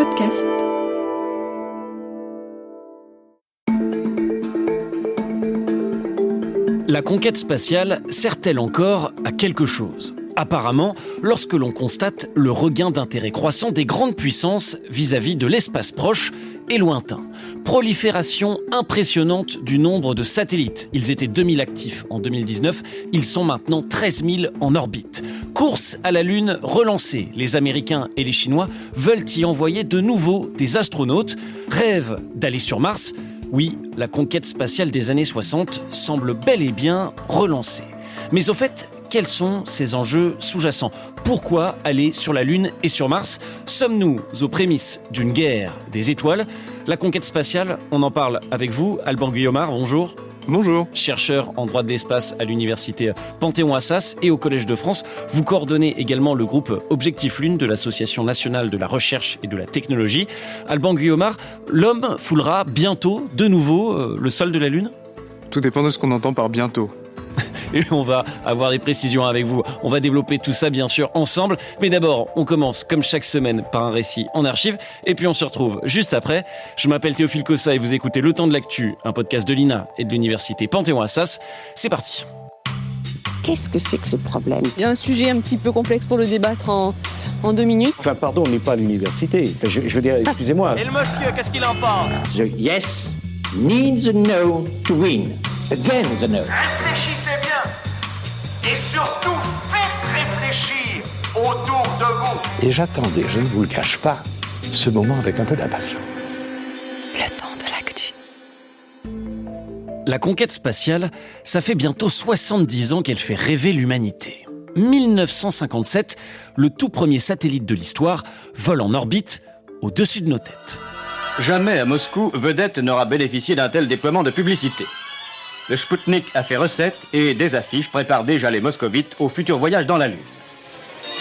podcast. La conquête spatiale sert-elle encore à quelque chose ? Apparemment, lorsque l'on constate le regain d'intérêt croissant des grandes puissances vis-à-vis de l'espace proche et lointain. Prolifération impressionnante du nombre de satellites. Ils étaient 2000 actifs en 2019, ils sont maintenant 13 000 en orbite. Course à la Lune relancée. Les Américains et les Chinois veulent y envoyer de nouveau des astronautes. Rêvent d'aller sur Mars. Oui, la conquête spatiale des années 60 semble bel et bien relancée. Mais au fait, quels sont ces enjeux sous-jacents ? Pourquoi aller sur la Lune et sur Mars ? Sommes-nous aux prémices d'une guerre des étoiles ? La conquête spatiale, on en parle avec vous. Alban Guillaumard, bonjour. Bonjour. Chercheur en droit de l'espace à l'université Panthéon-Assas et au Collège de France. Vous coordonnez également le groupe Objectif Lune de l'Association nationale de la recherche et de la technologie. Alban Guillaumard, l'homme foulera bientôt de nouveau le sol de la Lune ? Tout dépend de ce qu'on entend par bientôt. Et on va avoir des précisions avec vous. On va développer tout ça, bien sûr, ensemble. Mais d'abord, on commence, comme chaque semaine, par un récit en archive. Et puis on se retrouve juste après. Je m'appelle Théophile Cossa et vous écoutez Le Temps de l'Actu, un podcast de l'INA et de l'université Panthéon-Assas. C'est parti. Qu'est-ce que c'est que ce problème ? Il y a un sujet un petit peu complexe pour le débattre en 2 minutes. Enfin, pardon, on n'est pas à l'université. Enfin, je veux dire, excusez-moi. Et le monsieur, qu'est-ce qu'il en pense ? The yes needs a no to win. Again the no. Réfléchissez bien. Et surtout, faites réfléchir autour de vous. Et j'attendais, je ne vous le cache pas, ce moment avec un peu d'impatience. Le temps de l'actu. La conquête spatiale, ça fait bientôt 70 ans qu'elle fait rêver l'humanité. 1957, le tout premier satellite de l'histoire vole en orbite au-dessus de nos têtes. Jamais à Moscou, Vedette n'aura bénéficié d'un tel déploiement de publicité. Le Spoutnik a fait recette et des affiches préparent déjà les moscovites au futur voyage dans la Lune.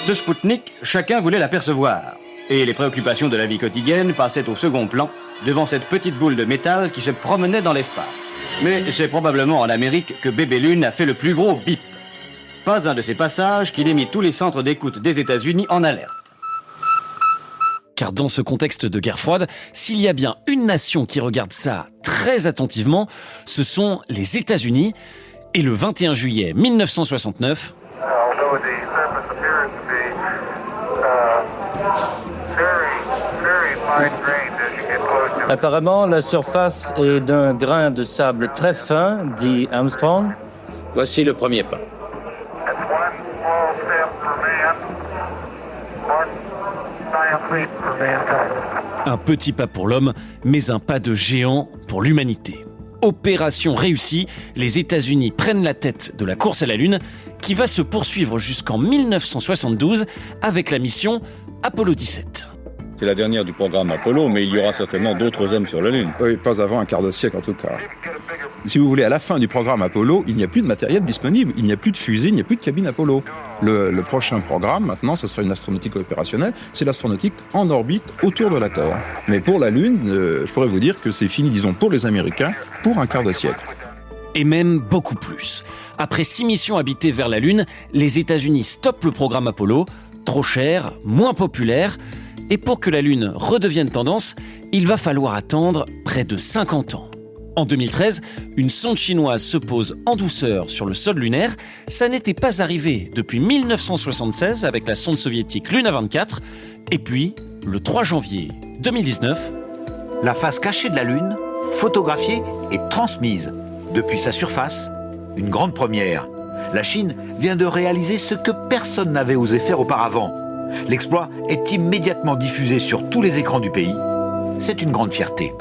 Ce Spoutnik, chacun voulait l'apercevoir. Et les préoccupations de la vie quotidienne passaient au second plan devant cette petite boule de métal qui se promenait dans l'espace. Mais c'est probablement en Amérique que Bébé Lune a fait le plus gros bip. Pas un de ces passages qui n'ait mis tous les centres d'écoute des États-Unis en alerte. Car dans ce contexte de guerre froide, s'il y a bien une nation qui regarde ça très attentivement, ce sont les États-Unis. Et le 21 juillet 1969... Apparemment, la surface est d'un grain de sable très fin, dit Armstrong. Voici le premier pas. Un petit pas pour l'homme, mais un pas de géant pour l'humanité. Opération réussie, les États-Unis prennent la tête de la course à la Lune, qui va se poursuivre jusqu'en 1972 avec la mission Apollo 17. C'est la dernière du programme Apollo, mais il y aura certainement d'autres hommes sur la Lune. Oui, pas avant un quart de siècle en tout cas. Si vous voulez, à la fin du programme Apollo, il n'y a plus de matériel disponible, il n'y a plus de fusée, il n'y a plus de cabine Apollo. Le prochain programme, maintenant, ce sera une astronautique opérationnelle, c'est l'astronautique en orbite autour de la Terre. Mais pour la Lune, je pourrais vous dire que c'est fini, disons, pour les Américains, pour un quart de siècle. Et même beaucoup plus. Après 6 missions habitées vers la Lune, les États-Unis stoppent le programme Apollo, trop cher, moins populaire. Et pour que la Lune redevienne tendance, il va falloir attendre près de 50 ans. En 2013, une sonde chinoise se pose en douceur sur le sol lunaire. Ça n'était pas arrivé depuis 1976 avec la sonde soviétique Luna 24. Et puis, le 3 janvier 2019... La face cachée de la Lune, photographiée et transmise depuis sa surface, une grande première. La Chine vient de réaliser ce que personne n'avait osé faire auparavant. L'exploit est immédiatement diffusé sur tous les écrans du pays. C'est une grande fierté.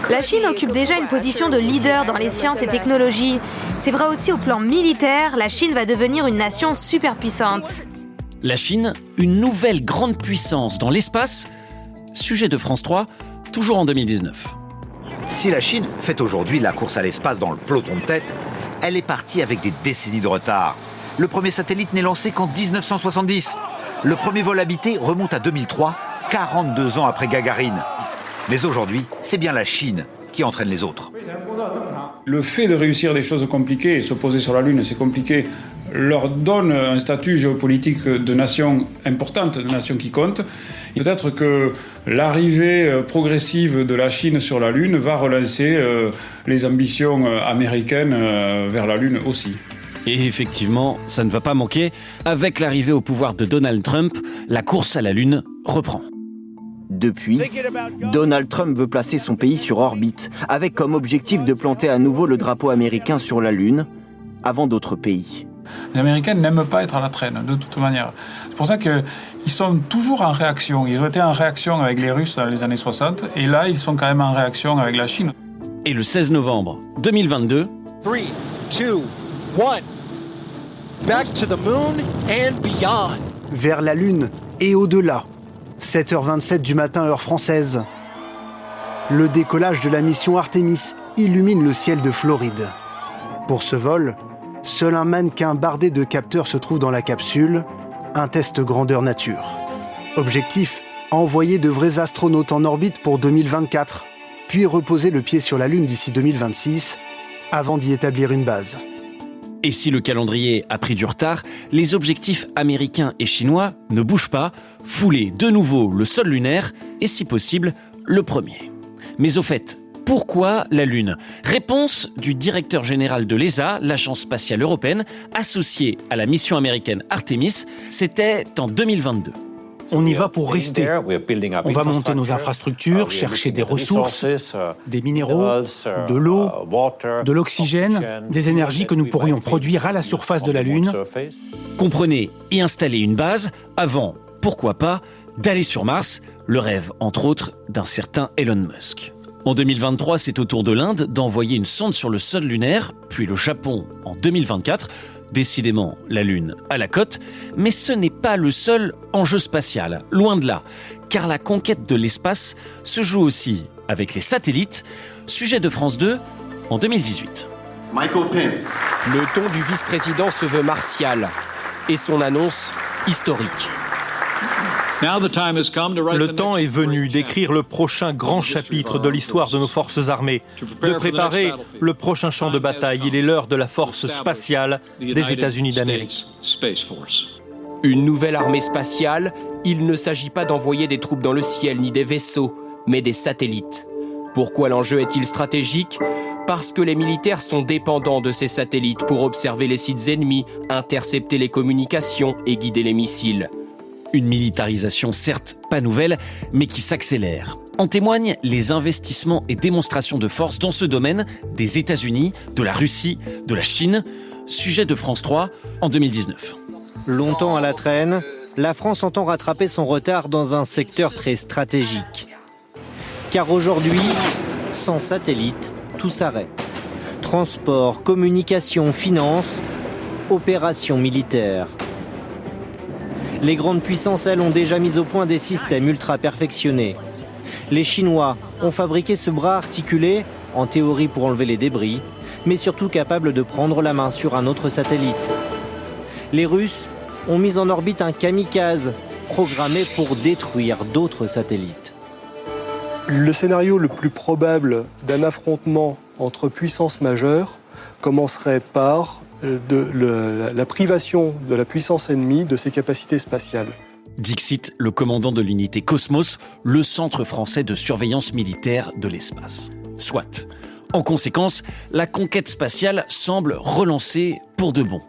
La Chine occupe déjà une position de leader dans les sciences et technologies. C'est vrai aussi au plan militaire, la Chine va devenir une nation superpuissante. La Chine, une nouvelle grande puissance dans l'espace. Sujet de France 3, toujours en 2019. Si la Chine fait aujourd'hui la course à l'espace dans le peloton de tête, elle est partie avec des décennies de retard. Le premier satellite n'est lancé qu'en 1970. Le premier vol habité remonte à 2003, 42 ans après Gagarine. Mais aujourd'hui, c'est bien la Chine qui entraîne les autres. Le fait de réussir des choses compliquées, et se poser sur la Lune, c'est compliqué, leur donne un statut géopolitique de nation importante, de nation qui compte. Et peut-être que l'arrivée progressive de la Chine sur la Lune va relancer les ambitions américaines vers la Lune aussi. Et effectivement, ça ne va pas manquer. Avec l'arrivée au pouvoir de Donald Trump, la course à la Lune reprend. Depuis, Donald Trump veut placer son pays sur orbite, avec comme objectif de planter à nouveau le drapeau américain sur la Lune, avant d'autres pays. Les Américains n'aiment pas être à la traîne, de toute manière. C'est pour ça qu'ils sont toujours en réaction. Ils ont été en réaction avec les Russes dans les années 60, et là, ils sont quand même en réaction avec la Chine. Et le 16 novembre 2022... 3, 2, 1... Back to the moon and beyond. Vers la Lune et au-delà. 7h27 du matin, heure française. Le décollage de la mission Artemis illumine le ciel de Floride. Pour ce vol, seul un mannequin bardé de capteurs se trouve dans la capsule, un test grandeur nature. Objectif, envoyer de vrais astronautes en orbite pour 2024, puis reposer le pied sur la Lune d'ici 2026, avant d'y établir une base. Et si le calendrier a pris du retard, les objectifs américains et chinois ne bougent pas, fouler de nouveau le sol lunaire et si possible le premier. Mais au fait, pourquoi la Lune ? Réponse du directeur général de l'ESA, l'agence spatiale européenne, associée à la mission américaine Artemis, c'était en 2022. On y va pour rester. On va monter nos infrastructures, chercher des ressources, des minéraux, de l'eau, de l'oxygène, des énergies que nous pourrions produire à la surface de la Lune. Comprenez, y installer une base avant, pourquoi pas, d'aller sur Mars, le rêve, entre autres, d'un certain Elon Musk. En 2023, c'est au tour de l'Inde d'envoyer une sonde sur le sol lunaire, puis le Japon en 2024. Décidément, la Lune à la cote, mais ce n'est pas le seul enjeu spatial, loin de là, car la conquête de l'espace se joue aussi avec les satellites, sujet de France 2 en 2018. Michael Pence. Le ton du vice-président se veut martial, et son annonce historique. Le temps est venu d'écrire le prochain grand chapitre de l'histoire de nos forces armées, de préparer le prochain champ de bataille. Il est l'heure de la force spatiale des États-Unis d'Amérique. Une nouvelle armée spatiale, il ne s'agit pas d'envoyer des troupes dans le ciel ni des vaisseaux, mais des satellites. Pourquoi l'enjeu est-il stratégique ? Parce que les militaires sont dépendants de ces satellites pour observer les sites ennemis, intercepter les communications et guider les missiles. Une militarisation certes pas nouvelle, mais qui s'accélère. En témoignent les investissements et démonstrations de force dans ce domaine des États-Unis, de la Russie, de la Chine. Sujet de France 3 en 2019. Longtemps à la traîne, la France entend rattraper son retard dans un secteur très stratégique. Car aujourd'hui, sans satellite, tout s'arrête. Transport, communication, finances, opérations militaires. Les grandes puissances, elles, ont déjà mis au point des systèmes ultra perfectionnés. Les Chinois ont fabriqué ce bras articulé, en théorie pour enlever les débris, mais surtout capable de prendre la main sur un autre satellite. Les Russes ont mis en orbite un kamikaze, programmé pour détruire d'autres satellites. Le scénario le plus probable d'un affrontement entre puissances majeures commencerait par la privation de la puissance ennemie de ses capacités spatiales. Dixit, le commandant de l'unité Cosmos, le centre français de surveillance militaire de l'espace. Soit. En conséquence, la conquête spatiale semble relancée pour de bon.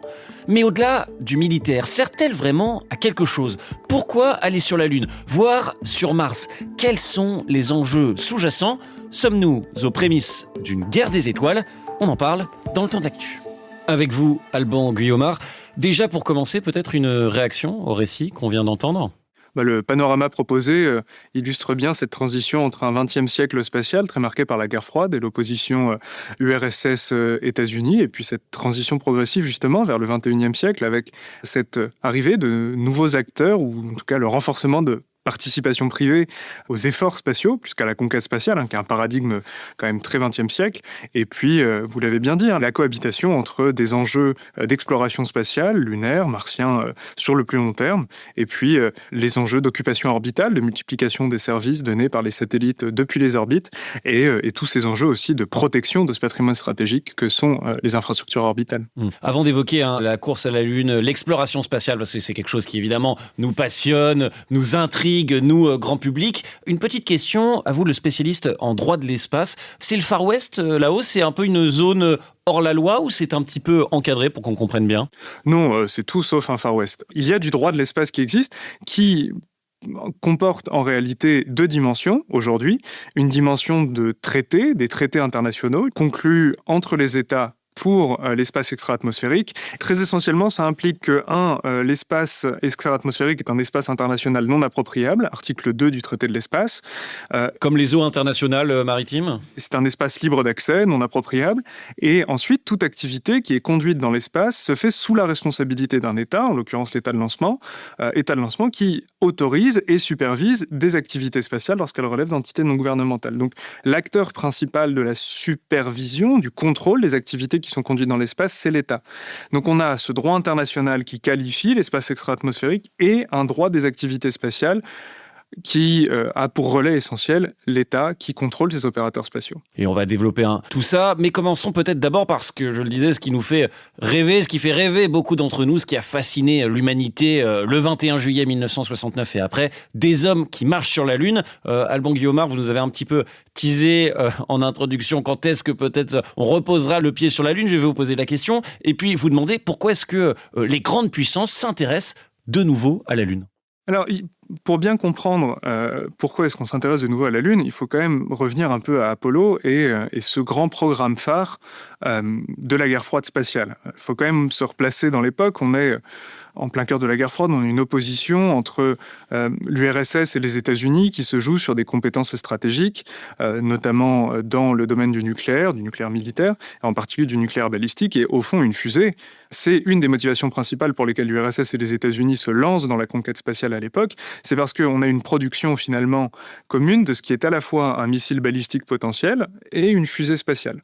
Mais au-delà du militaire, sert-elle vraiment à quelque chose ? Pourquoi aller sur la Lune, voire sur Mars ? Quels sont les enjeux sous-jacents ? Sommes-nous aux prémices d'une guerre des étoiles ? On en parle dans le temps de l'actu. Avec vous, Alban Guyomard. Déjà, pour commencer, peut-être une réaction au récit qu'on vient d'entendre ? Le panorama proposé illustre bien cette transition entre un XXe siècle spatial très marqué par la guerre froide et l'opposition URSS-États-Unis, et puis cette transition progressive justement vers le XXIe siècle avec cette arrivée de nouveaux acteurs, ou en tout cas le renforcement de participation privée aux efforts spatiaux, plus qu'à la conquête spatiale, qui est un paradigme quand même très 20e siècle. Et puis, vous l'avez bien dit, la cohabitation entre des enjeux d'exploration spatiale, lunaire, martien, sur le plus long terme, et puis les enjeux d'occupation orbitale, de multiplication des services donnés par les satellites depuis les orbites, et tous ces enjeux aussi de protection de ce patrimoine stratégique que sont les infrastructures orbitales. Avant d'évoquer la course à la Lune, l'exploration spatiale, parce que c'est quelque chose qui évidemment nous passionne, nous intrigue, nous, grand public. Une petite question, à vous le spécialiste en droit de l'espace. C'est le Far West, là-haut, c'est un peu une zone hors la loi ou c'est un petit peu encadré pour qu'on comprenne bien ? Non, c'est tout sauf un Far West. Il y a du droit de l'espace qui existe, qui comporte en réalité 2 dimensions aujourd'hui. Une dimension de traités, des traités internationaux conclus entre les États pour l'espace extra-atmosphérique. Très essentiellement, ça implique que, l'espace extra-atmosphérique est un espace international non appropriable, article 2 du traité de l'espace. Comme les eaux internationales maritimes ? C'est un espace libre d'accès, non appropriable. Et ensuite, toute activité qui est conduite dans l'espace se fait sous la responsabilité d'un État, en l'occurrence l'État de lancement qui autorise et supervise des activités spatiales lorsqu'elles relèvent d'entités non gouvernementales. Donc, l'acteur principal de la supervision, du contrôle des activités qui sont conduites dans l'espace, c'est l'État. Donc on a ce droit international qui qualifie l'espace extra-atmosphérique et un droit des activités spatiales qui a pour relais essentiel l'État qui contrôle ses opérateurs spatiaux. Et on va développer tout ça, mais commençons peut-être d'abord parce que, je le disais, ce qui nous fait rêver, ce qui fait rêver beaucoup d'entre nous, ce qui a fasciné l'humanité le 21 juillet 1969 et après, des hommes qui marchent sur la Lune. Alban Guillaumard, vous nous avez un petit peu teasé en introduction quand est-ce que peut-être on reposera le pied sur la Lune. Je vais vous poser la question et puis vous demander pourquoi est-ce que les grandes puissances s'intéressent de nouveau à la Lune. Alors, pour bien comprendre pourquoi est-ce qu'on s'intéresse de nouveau à la Lune, il faut quand même revenir un peu à Apollo et ce grand programme phare de la guerre froide spatiale. Il faut quand même se replacer dans l'époque. On est en plein cœur de la guerre froide, on a une opposition entre l'URSS et les États-Unis qui se joue sur des compétences stratégiques, notamment dans le domaine du nucléaire militaire, et en particulier du nucléaire balistique. Et au fond, une fusée, c'est une des motivations principales pour lesquelles l'URSS et les États-Unis se lancent dans la conquête spatiale à l'époque. C'est parce qu'on a une production finalement commune de ce qui est à la fois un missile balistique potentiel et une fusée spatiale.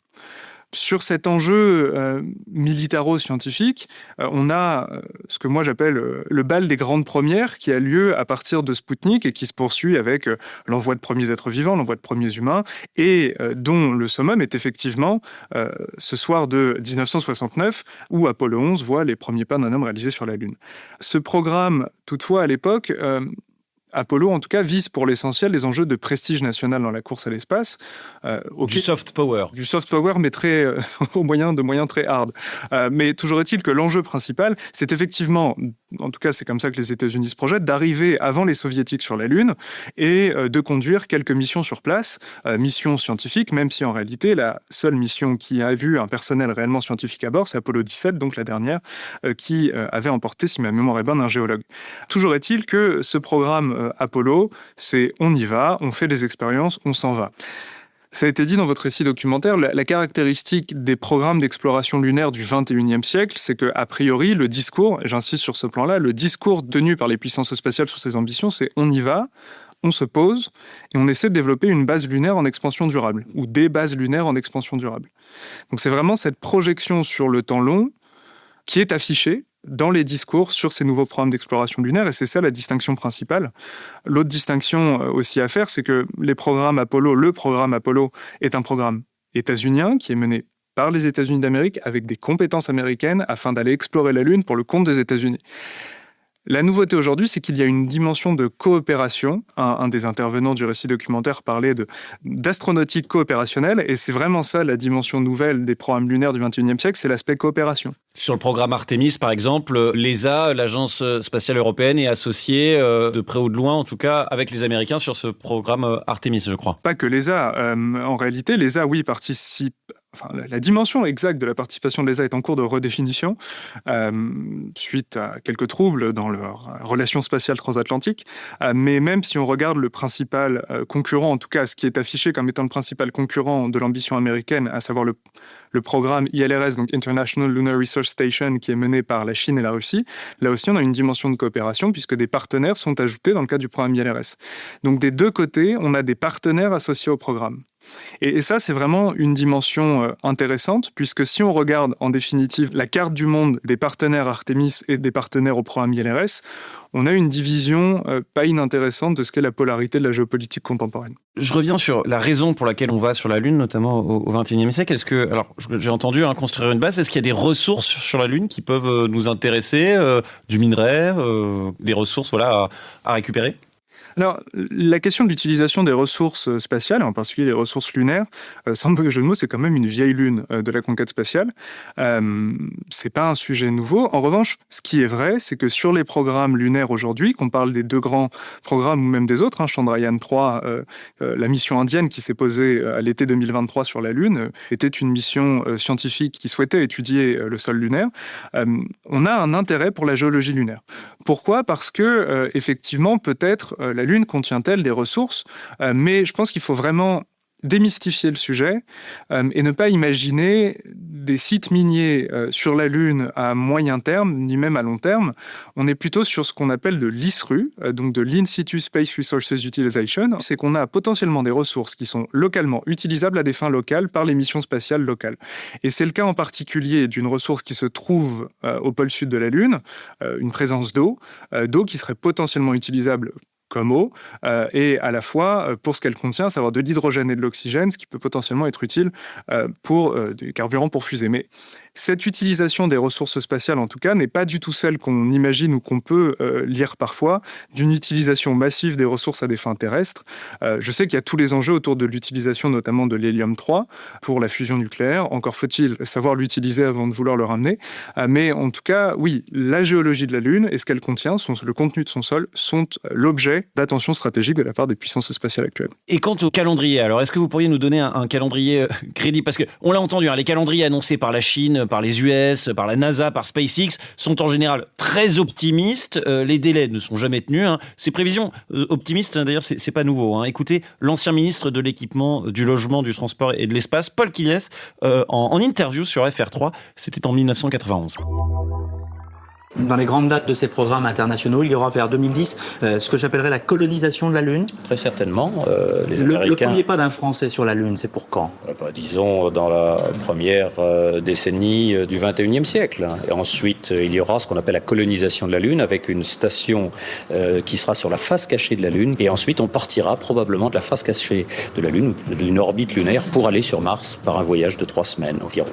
Sur cet enjeu militaro-scientifique, on a ce que moi j'appelle le bal des grandes premières qui a lieu à partir de Spoutnik et qui se poursuit avec l'envoi de premiers êtres vivants, l'envoi de premiers humains, et dont le summum est effectivement ce soir de 1969 où Apollo 11 voit les premiers pas d'un homme réalisés sur la Lune. Ce programme, toutefois, à l'époque, Apollo, en tout cas, vise pour l'essentiel les enjeux de prestige national dans la course à l'espace. Du soft power. Du soft power, mais très, de moyens très hard. Mais toujours est-il que l'enjeu principal, c'est effectivement, en tout cas c'est comme ça que les États-Unis se projettent, d'arriver avant les Soviétiques sur la Lune et de conduire quelques missions sur place, missions scientifiques, même si en réalité la seule mission qui a vu un personnel réellement scientifique à bord, c'est Apollo 17, donc la dernière, qui avait emporté, si ma mémoire est bonne, un géologue. Toujours est-il que ce programme Apollo, c'est on y va, on fait des expériences, on s'en va. Ça a été dit dans votre récit documentaire, la caractéristique des programmes d'exploration lunaire du 21e siècle, c'est qu'a priori, le discours, et j'insiste sur ce plan-là, le discours tenu par les puissances spatiales sur ces ambitions, c'est on y va, on se pose et on essaie de développer une base lunaire en expansion durable, ou des bases lunaires en expansion durable. Donc c'est vraiment cette projection sur le temps long qui est affichée dans les discours sur ces nouveaux programmes d'exploration lunaire, et c'est ça la distinction principale. L'autre distinction aussi à faire, c'est que le programme Apollo est un programme états-unien qui est mené par les États-Unis d'Amérique avec des compétences américaines afin d'aller explorer la Lune pour le compte des États-Unis. La nouveauté aujourd'hui, c'est qu'il y a une dimension de coopération. Un des intervenants du récit documentaire parlait d'astronautique coopérationnelle, et c'est vraiment ça la dimension nouvelle des programmes lunaires du XXIe siècle, c'est l'aspect coopération. Sur le programme Artemis, par exemple, l'ESA, l'Agence spatiale européenne, est associée, de près ou de loin en tout cas, avec les Américains sur ce programme Artemis, je crois. Pas que l'ESA. En réalité, l'ESA, oui, participe la dimension exacte de la participation de l'ESA est en cours de redéfinition suite à quelques troubles dans leur relation spatiale transatlantique. Mais même si on regarde le principal concurrent, en tout cas ce qui est affiché comme étant le principal concurrent de l'ambition américaine, à savoir le programme ILRS, donc International Lunar Research Station, qui est mené par la Chine et la Russie, là aussi on a une dimension de coopération puisque des partenaires sont ajoutés dans le cadre du programme ILRS. Donc des deux côtés, on a des partenaires associés au programme. Et ça, c'est vraiment une dimension intéressante, puisque si on regarde en définitive la carte du monde des partenaires Artemis et des partenaires au programme ILRS, on a une division pas inintéressante de ce qu'est la polarité de la géopolitique contemporaine. Je reviens sur la raison pour laquelle on va sur la Lune, notamment au XXIe siècle. Est-ce que, alors j'ai entendu construire une base, est-ce qu'il y a des ressources sur la Lune qui peuvent nous intéresser, du minerai, des ressources à récupérer ? Alors, la question de l'utilisation des ressources spatiales, en particulier les ressources lunaires, sans mauvais jeu de mots, c'est quand même une vieille lune de la conquête spatiale. C'est pas un sujet nouveau. En revanche, ce qui est vrai, c'est que sur les programmes lunaires aujourd'hui, qu'on parle des deux grands programmes ou même des autres, Chandrayaan 3, la mission indienne qui s'est posée à l'été 2023 sur la Lune, était une mission scientifique qui souhaitait étudier le sol lunaire. On a un intérêt pour la géologie lunaire. Pourquoi ? Parce que, effectivement, peut-être la Lune contient-elle des ressources, mais je pense qu'il faut vraiment démystifier le sujet et ne pas imaginer des sites miniers sur la Lune à moyen terme, ni même à long terme. On est plutôt sur ce qu'on appelle de l'ISRU, donc de l'In Situ Space Resources Utilization. C'est qu'on a potentiellement des ressources qui sont localement utilisables à des fins locales par les missions spatiales locales. Et c'est le cas en particulier d'une ressource qui se trouve au pôle sud de la Lune, une présence d'eau qui serait potentiellement utilisable comme eau, et à la fois pour ce qu'elle contient, à savoir de l'hydrogène et de l'oxygène, ce qui peut potentiellement être utile pour des carburants pour fusées. Mais cette utilisation des ressources spatiales, en tout cas, n'est pas du tout celle qu'on imagine ou qu'on peut lire parfois d'une utilisation massive des ressources à des fins terrestres. Je sais qu'il y a tous les enjeux autour de l'utilisation notamment de l'hélium-3 pour la fusion nucléaire. Encore faut-il savoir l'utiliser avant de vouloir le ramener. Mais en tout cas, oui, la géologie de la Lune et ce qu'elle contient, le contenu de son sol, sont l'objet d'attention stratégique de la part des puissances spatiales actuelles. Et quant au calendrier, alors est-ce que vous pourriez nous donner un calendrier crédible ? Parce qu'on l'a entendu, les calendriers annoncés par la Chine, par les US, par la NASA, par SpaceX sont en général très optimistes. Les délais ne sont jamais tenus. Ces prévisions optimistes, d'ailleurs, c'est pas nouveau. Écoutez, l'ancien ministre de l'équipement, du logement, du transport et de l'espace, Paul Killies, en interview sur FR3, c'était en 1991. Dans les grandes dates de ces programmes internationaux, il y aura vers 2010 ce que j'appellerais la colonisation de la Lune. Très certainement. Les Américains... Le premier pas d'un Français sur la Lune, c'est pour quand ? Disons dans la première décennie du XXIe siècle. Et ensuite, il y aura ce qu'on appelle la colonisation de la Lune, avec une station qui sera sur la face cachée de la Lune. Et ensuite, on partira probablement de la face cachée de la Lune, d'une orbite lunaire, pour aller sur Mars par un voyage de 3 semaines environ.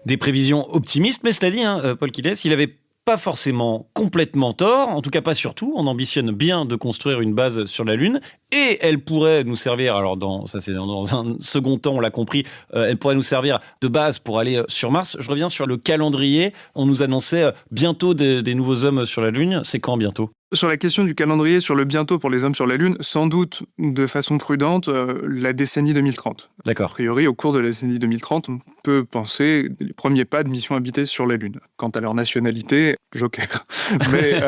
Des prévisions optimistes, mais cela dit, Paul Killies, il n'avait pas forcément complètement tort, en tout cas pas surtout. On ambitionne bien de construire une base sur la Lune et elle pourrait nous servir, alors ça c'est dans un second temps, on l'a compris, elle pourrait nous servir de base pour aller sur Mars. Je reviens sur le calendrier. On nous annonçait bientôt des nouveaux hommes sur la Lune. C'est quand bientôt ? Sur la question du calendrier, sur le bientôt pour les hommes sur la Lune, sans doute de façon prudente, la décennie 2030. D'accord. A priori, au cours de la décennie 2030, on peut penser les premiers pas de missions habitées sur la Lune. Quant à leur nationalité, joker. Mais,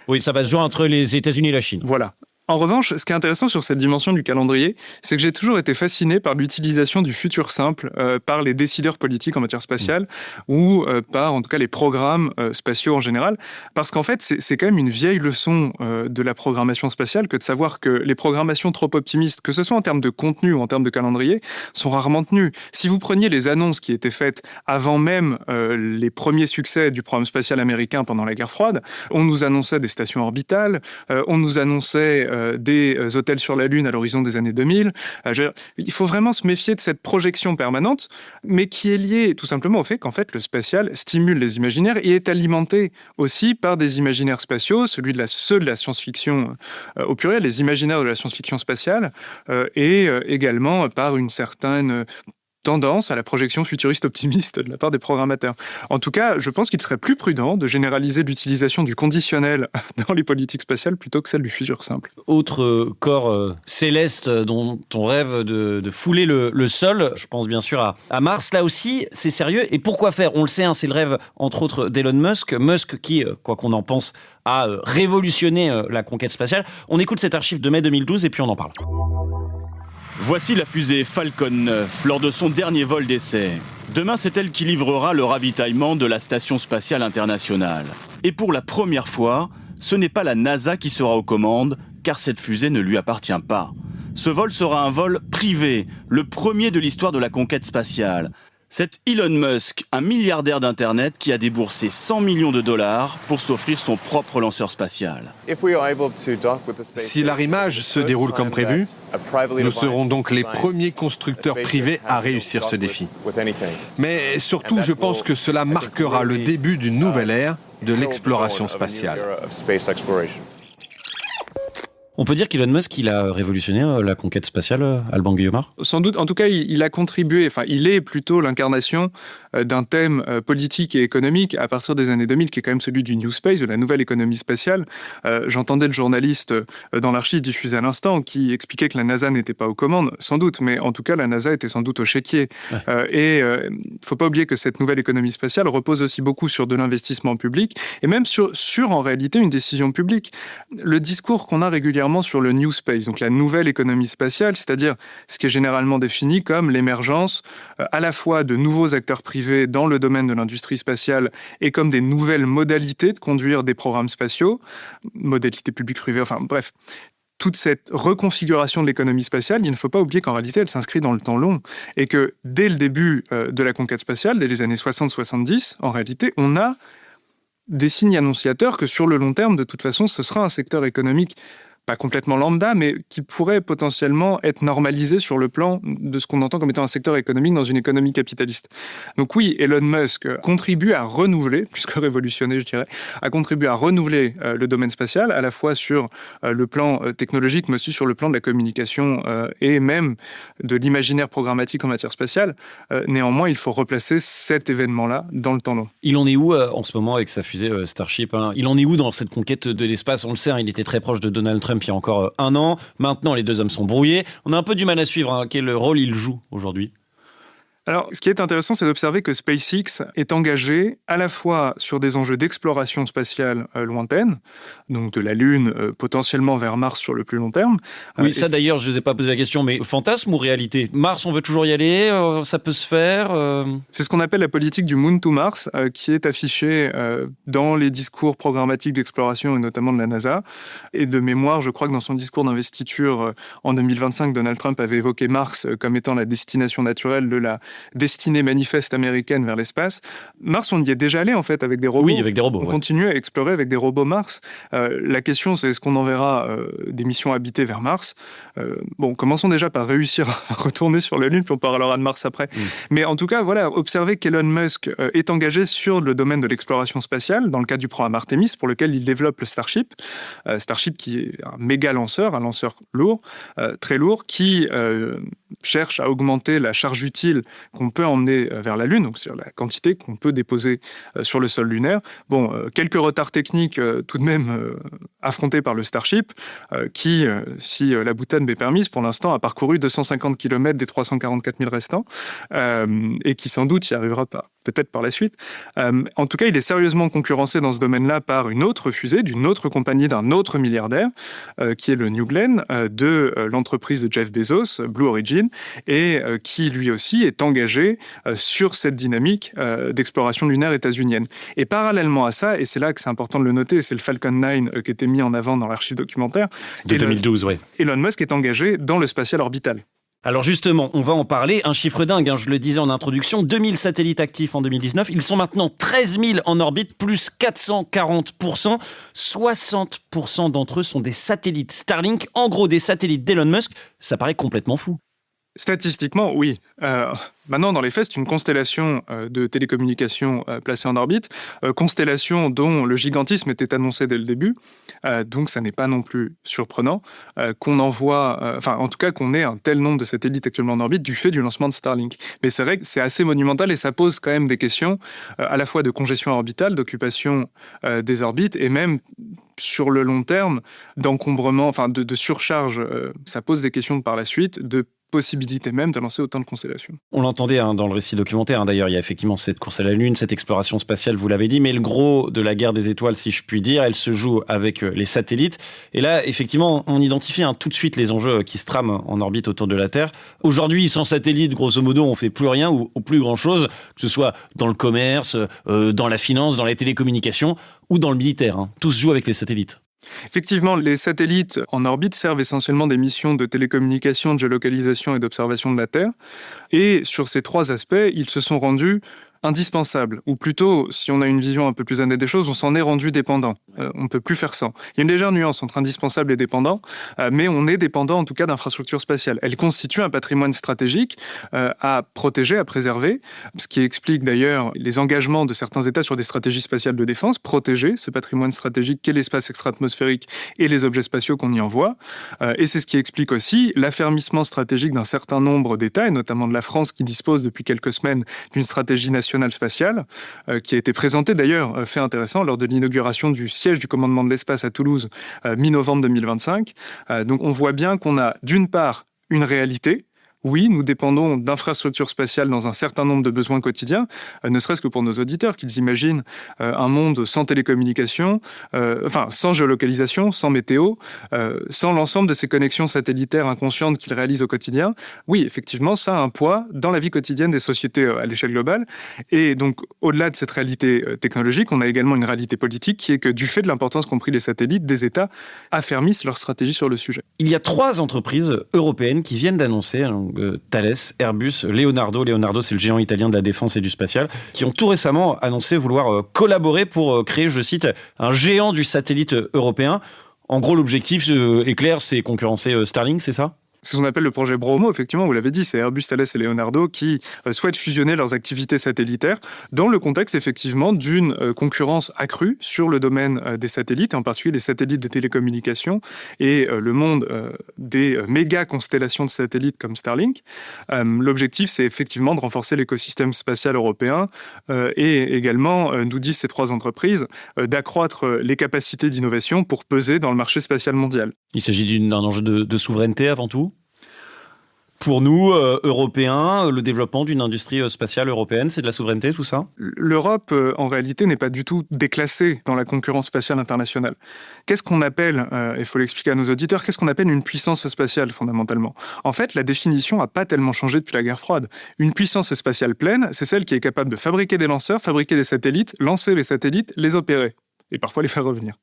oui, ça va se jouer entre les États-Unis et la Chine. Voilà. En revanche, ce qui est intéressant sur cette dimension du calendrier, c'est que j'ai toujours été fasciné par l'utilisation du futur simple par les décideurs politiques en matière spatiale ou par, en tout cas, les programmes spatiaux en général. Parce qu'en fait, c'est quand même une vieille leçon de la programmation spatiale que de savoir que les programmations trop optimistes, que ce soit en termes de contenu ou en termes de calendrier, sont rarement tenues. Si vous preniez les annonces qui étaient faites avant même les premiers succès du programme spatial américain pendant la guerre froide, on nous annonçait des stations orbitales, on nous annonçait des hôtels sur la Lune à l'horizon des années 2000. Il faut vraiment se méfier de cette projection permanente, mais qui est liée tout simplement au fait qu'en fait, le spatial stimule les imaginaires et est alimenté aussi par des imaginaires spatiaux, ceux de la science-fiction au pluriel, les imaginaires de la science-fiction spatiale, et également par une certaine tendance à la projection futuriste optimiste de la part des programmateurs. En tout cas, je pense qu'il serait plus prudent de généraliser l'utilisation du conditionnel dans les politiques spatiales plutôt que celle du futur simple. Autre corps céleste dont on rêve de fouler le sol, je pense bien sûr à Mars. Là aussi, c'est sérieux. Et pourquoi faire ? On le sait, c'est le rêve, entre autres, d'Elon Musk. Musk qui, quoi qu'on en pense, a révolutionné la conquête spatiale. On écoute cet archive de mai 2012 et puis on en parle. Voici la fusée Falcon 9 lors de son dernier vol d'essai. Demain, c'est elle qui livrera le ravitaillement de la Station spatiale internationale. Et pour la première fois, ce n'est pas la NASA qui sera aux commandes, car cette fusée ne lui appartient pas. Ce vol sera un vol privé, le premier de l'histoire de la conquête spatiale. C'est Elon Musk, un milliardaire d'Internet qui a déboursé 100 millions de dollars pour s'offrir son propre lanceur spatial. Si l'arrimage se déroule comme prévu, nous serons donc les premiers constructeurs privés à réussir ce défi. Mais surtout, je pense que cela marquera le début d'une nouvelle ère de l'exploration spatiale. On peut dire qu'Elon Musk, il a révolutionné la conquête spatiale, Alban Guillemard ? Sans doute, en tout cas, il a contribué, enfin, il est plutôt l'incarnation d'un thème politique et économique à partir des années 2000, qui est quand même celui du New Space, de la nouvelle économie spatiale. J'entendais le journaliste dans l'archive diffusé à l'instant qui expliquait que la NASA n'était pas aux commandes, sans doute, mais en tout cas, la NASA était sans doute au chéquier. Ouais. Et il ne faut pas oublier que cette nouvelle économie spatiale repose aussi beaucoup sur de l'investissement public, et même sur en réalité, une décision publique. Le discours qu'on a régulièrement sur le New Space, donc la nouvelle économie spatiale, c'est-à-dire ce qui est généralement défini comme l'émergence à la fois de nouveaux acteurs privés dans le domaine de l'industrie spatiale et comme des nouvelles modalités de conduire des programmes spatiaux, modalités publiques-privées, enfin bref. Toute cette reconfiguration de l'économie spatiale, il ne faut pas oublier qu'en réalité, elle s'inscrit dans le temps long et que dès le début de la conquête spatiale, dès les années 60-70, en réalité, on a des signes annonciateurs que sur le long terme, de toute façon, ce sera un secteur économique pas complètement lambda, mais qui pourrait potentiellement être normalisé sur le plan de ce qu'on entend comme étant un secteur économique dans une économie capitaliste. Donc oui, Elon Musk contribue à renouveler, plus que révolutionner, je dirais, a contribué à renouveler le domaine spatial, à la fois sur le plan technologique, mais aussi sur le plan de la communication et même de l'imaginaire programmatique en matière spatiale. Néanmoins, il faut replacer cet événement-là dans le temps long. Il en est où en ce moment avec sa fusée Starship, hein ? Il en est où dans cette conquête de l'espace ? On le sait, il était très proche de Donald Trump il y a encore un an. Maintenant, les deux hommes sont brouillés. On a un peu du mal à suivre quel rôle il joue aujourd'hui. Alors, ce qui est intéressant, c'est d'observer que SpaceX est engagé à la fois sur des enjeux d'exploration spatiale lointaine, donc de la Lune potentiellement vers Mars sur le plus long terme. Oui, ça d'ailleurs, je ne vous ai pas posé la question, mais fantasme ou réalité ? Mars, on veut toujours y aller, ça peut se faire C'est ce qu'on appelle la politique du Moon to Mars, qui est affichée dans les discours programmatiques d'exploration, et notamment de la NASA. Et de mémoire, je crois que dans son discours d'investiture en 2025, Donald Trump avait évoqué Mars comme étant la destination naturelle de la destinée manifeste américaine vers l'espace. Mars, on y est déjà allé en fait avec des robots. Oui, avec des robots. On continue à explorer avec des robots Mars. La question, c'est est-ce qu'on enverra des missions habitées vers Mars ? Bon, commençons déjà par réussir à retourner sur la Lune, puis on parlera de Mars après. Mais en tout cas, voilà, observez qu'Elon Musk est engagé sur le domaine de l'exploration spatiale, dans le cadre du programme Artemis, pour lequel il développe le Starship. Starship qui est un méga lanceur, un lanceur lourd, très lourd, qui cherche à augmenter la charge utile qu'on peut emmener vers la Lune, donc sur la quantité qu'on peut déposer sur le sol lunaire. Bon, quelques retards techniques tout de même affrontés par le Starship, qui, si la boutade m'est permise, pour l'instant a parcouru 250 km des 344 000 restants, et qui sans doute y arrivera pas. Peut-être par la suite. En tout cas, il est sérieusement concurrencé dans ce domaine-là par une autre fusée, d'une autre compagnie, d'un autre milliardaire, qui est le New Glenn, de l'entreprise de Jeff Bezos, Blue Origin, et qui lui aussi est engagé sur cette dynamique d'exploration lunaire états-unienne. Et parallèlement à ça, et c'est là que c'est important de le noter, c'est le Falcon 9 qui était mis en avant dans l'archive documentaire. De 2012, oui. Elon Musk est engagé dans le spatial orbital. Alors justement, on va en parler. Un chiffre dingue, je le disais en introduction, 2000 satellites actifs en 2019. Ils sont maintenant 13 000 en orbite, plus 440%. 60% d'entre eux sont des satellites Starlink. En gros, des satellites d'Elon Musk. Ça paraît complètement fou. Statistiquement, oui. Maintenant, dans les faits, c'est une constellation de télécommunications placée en orbite, constellation dont le gigantisme était annoncé dès le début, donc ça n'est pas non plus surprenant qu'on envoie, en tout cas qu'on ait un tel nombre de satellites actuellement en orbite du fait du lancement de Starlink. Mais c'est vrai que c'est assez monumental et ça pose quand même des questions à la fois de congestion orbitale, d'occupation des orbites et même sur le long terme d'encombrement, de surcharge. Ça pose des questions par la suite de possibilité même de lancer autant de constellations. On l'entendait dans le récit documentaire, d'ailleurs, il y a effectivement cette course à la Lune, cette exploration spatiale, vous l'avez dit, mais le gros de la guerre des étoiles, si je puis dire, elle se joue avec les satellites. Et là, effectivement, on identifie tout de suite les enjeux qui se trament en orbite autour de la Terre. Aujourd'hui, sans satellites, grosso modo, on ne fait plus rien ou plus grand-chose, que ce soit dans le commerce, dans la finance, dans les télécommunications ou dans le militaire. Tout se joue avec les satellites. Effectivement, les satellites en orbite servent essentiellement des missions de télécommunication, de géolocalisation et d'observation de la Terre. Et sur ces 3 aspects, ils se sont rendus indispensables. Ou plutôt, si on a une vision un peu plus honnête des choses, on s'en est rendu dépendant. On ne peut plus faire sans. Il y a une légère nuance entre indispensable et dépendant, mais on est dépendant en tout cas d'infrastructures spatiales. Elles constituent un patrimoine stratégique à protéger, à préserver, ce qui explique d'ailleurs les engagements de certains États sur des stratégies spatiales de défense, protéger ce patrimoine stratégique qu'est l'espace extra-atmosphérique et les objets spatiaux qu'on y envoie. Et c'est ce qui explique aussi l'affermissement stratégique d'un certain nombre d'États, et notamment de la France qui dispose depuis quelques semaines d'une stratégie nationale spatiale, qui a été présentée d'ailleurs, fait intéressant, lors de l'inauguration du siège du commandement de l'espace à Toulouse, mi-novembre 2025. Donc on voit bien qu'on a d'une part une réalité. Oui, nous dépendons d'infrastructures spatiales dans un certain nombre de besoins quotidiens, ne serait-ce que pour nos auditeurs, qu'ils imaginent un monde sans télécommunications, sans géolocalisation, sans météo, sans l'ensemble de ces connexions satellitaires inconscientes qu'ils réalisent au quotidien. Oui, effectivement, ça a un poids dans la vie quotidienne des sociétés à l'échelle globale. Et donc, au-delà de cette réalité technologique, on a également une réalité politique qui est que, du fait de l'importance qu'ont pris les satellites, des États affermissent leur stratégie sur le sujet. Il y a 3 entreprises européennes qui viennent d'annoncer, Thales, Airbus, Leonardo. Leonardo, c'est le géant italien de la défense et du spatial, qui ont tout récemment annoncé vouloir collaborer pour créer, je cite, un géant du satellite européen. En gros, l'objectif est clair, c'est concurrencer Starlink, c'est ça ? C'est ce qu'on appelle le projet Bromo, effectivement, vous l'avez dit, c'est Airbus, Thales et Leonardo qui souhaitent fusionner leurs activités satellitaires dans le contexte, effectivement, d'une concurrence accrue sur le domaine des satellites, et en particulier des satellites de télécommunication et le monde des méga constellations de satellites comme Starlink. L'objectif, c'est effectivement de renforcer l'écosystème spatial européen et également, nous disent ces 3 entreprises, d'accroître les capacités d'innovation pour peser dans le marché spatial mondial. Il s'agit d'un enjeu de souveraineté avant tout ? Pour nous, Européens, le développement d'une industrie spatiale européenne, c'est de la souveraineté, tout ça ? L'Europe, en réalité, n'est pas du tout déclassée dans la concurrence spatiale internationale. Qu'est-ce qu'on appelle, il faut l'expliquer à nos auditeurs, qu'est-ce qu'on appelle une puissance spatiale, fondamentalement ? En fait, la définition n'a pas tellement changé depuis la guerre froide. Une puissance spatiale pleine, c'est celle qui est capable de fabriquer des lanceurs, fabriquer des satellites, lancer les satellites, les opérer. Et parfois les faire revenir.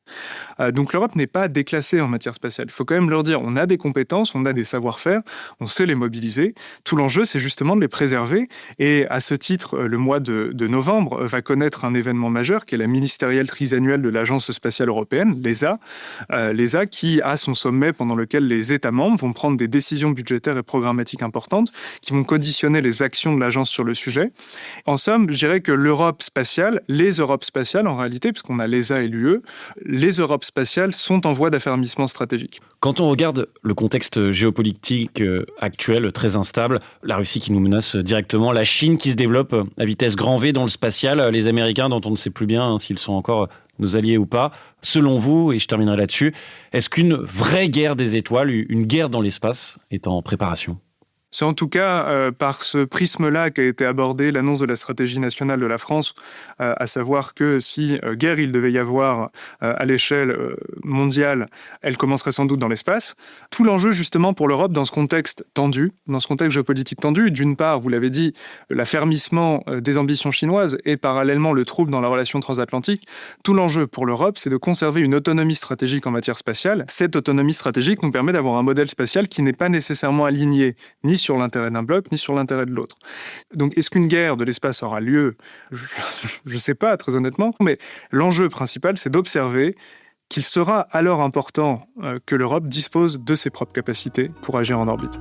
Donc l'Europe n'est pas déclassée en matière spatiale. Il faut quand même leur dire, on a des compétences, on a des savoir-faire, on sait les mobiliser. Tout l'enjeu, c'est justement de les préserver. Et à ce titre, le mois de novembre va connaître un événement majeur qui est la ministérielle trisannuelle de l'Agence spatiale européenne, l'ESA. L'ESA qui a son sommet pendant lequel les États membres vont prendre des décisions budgétaires et programmatiques importantes qui vont conditionner les actions de l'agence sur le sujet. En somme, je dirais que l'Europe spatiale, les Europes spatiales en réalité, puisqu'on a l'ESA et l'UE, les Europes spatiales sont en voie d'affermissement stratégique. Quand on regarde le contexte géopolitique actuel, très instable, la Russie qui nous menace directement, la Chine qui se développe à vitesse grand V dans le spatial, les Américains dont on ne sait plus bien s'ils sont encore nos alliés ou pas, selon vous, et je terminerai là-dessus, est-ce qu'une vraie guerre des étoiles, une guerre dans l'espace, est en préparation ? C'est en tout cas par ce prisme-là qu'a été abordée l'annonce de la stratégie nationale de la France, à savoir que si guerre il devait y avoir à l'échelle mondiale, elle commencerait sans doute dans l'espace. Tout l'enjeu justement pour l'Europe dans ce contexte tendu, dans ce contexte géopolitique tendu, d'une part, vous l'avez dit, l'affermissement des ambitions chinoises et parallèlement le trouble dans la relation transatlantique, tout l'enjeu pour l'Europe, c'est de conserver une autonomie stratégique en matière spatiale. Cette autonomie stratégique nous permet d'avoir un modèle spatial qui n'est pas nécessairement aligné ni sur l'intérêt d'un bloc, ni sur l'intérêt de l'autre. Donc, est-ce qu'une guerre de l'espace aura lieu ? Je ne sais pas, très honnêtement, mais l'enjeu principal, c'est d'observer qu'il sera alors important que l'Europe dispose de ses propres capacités pour agir en orbite.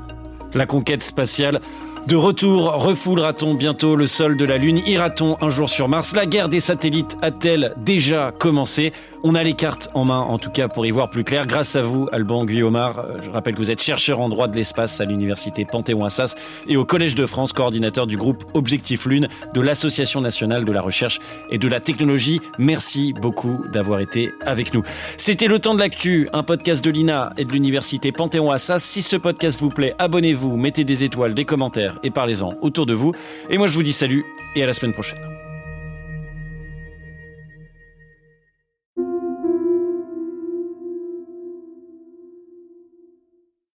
La conquête spatiale de retour, refoulera-t-on bientôt le sol de la Lune? Ira-t-on un jour sur Mars? La guerre des satellites a-t-elle déjà commencé? On a les cartes en main, en tout cas, pour y voir plus clair. Grâce à vous, Alban Guillaumard. Je rappelle que vous êtes chercheur en droit de l'espace à l'université Panthéon-Assas et au Collège de France, coordinateur du groupe Objectif Lune de l'Association nationale de la recherche et de la technologie. Merci beaucoup d'avoir été avec nous. C'était Le Temps de l'actu, un podcast de l'INA et de l'université Panthéon-Assas. Si ce podcast vous plaît, abonnez-vous, mettez des étoiles, des commentaires et parlez-en autour de vous. Et moi, je vous dis salut et à la semaine prochaine.